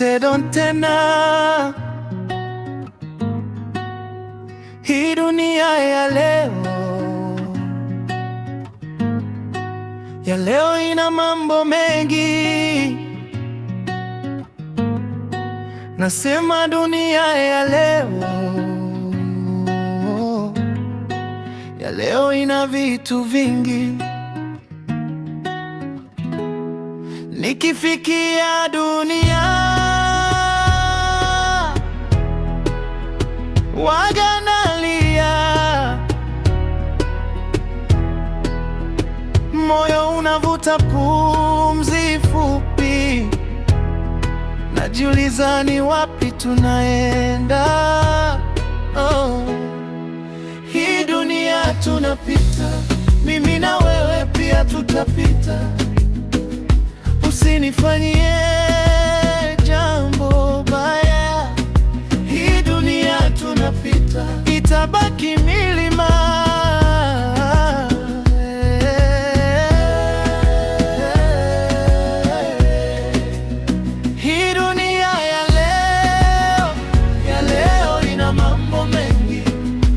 Poseidon tena. Hii dunia ya leo ina mambo mengi. Nasema dunia ya leo ina vitu vingi. Nikifikia dunia waga nalia, moyo unavuta pumzi fupi, najiuliza ni wapi tunaenda. Hii dunia tunapita, mimi na wewe pia tutapita. Usinifanyie jambo baya, hii dunia tunapita, itabaki milima. Hii dunia ya leo ina mambo mengi.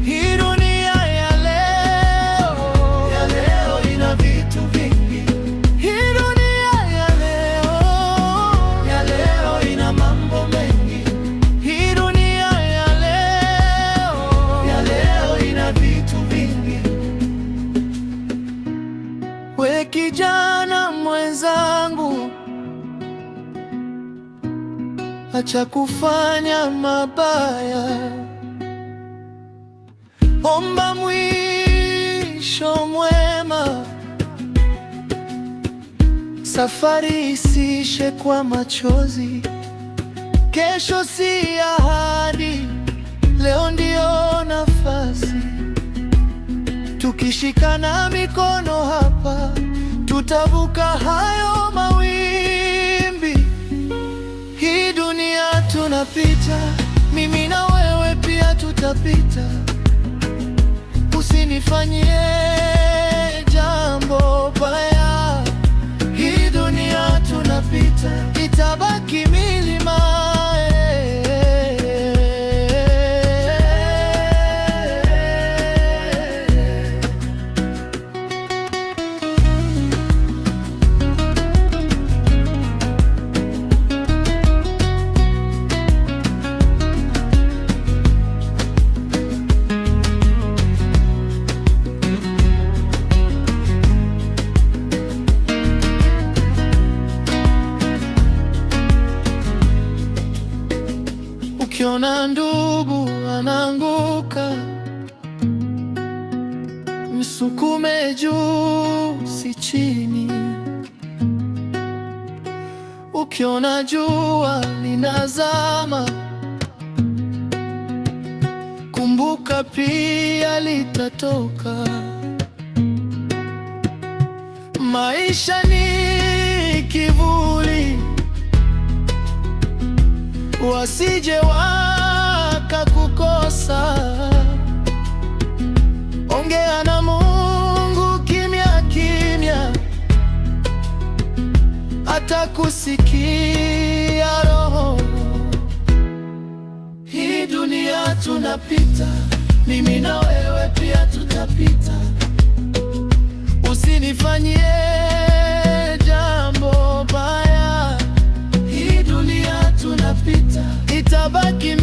Hii dunia ya leo ina vitu vingi. Hii dunia ya leo ina mambo mengi. Hii dunia ya leo ina vitu vingi. We kijana mwenzangu, acha kufanya mabaya, omba mwisho mwema. Safari isiishe kwa machozi, kesho si ahadi, leo ndio nafasi. Tukishikana mikono hapa, tutavuka hayo mawimbi. Hii dunia tunapita, mimi na wewe pia tutapita. Usinifanyie jambo baya, hii dunia tunapita, itabaki milima. Ukiona ndugu anaanguka, msukume juu si chini. Ukiona jua linazama, kumbuka pia litatoka. Maisha ni kivuli, wasije wakakukosa. Ongea na Mungu kimya kimya, atakusikia roho. Hii dunia tunapita, mimi na wewe pia tutapita. Usinifanyie jambo baya, hii dunia tunapita, itabaki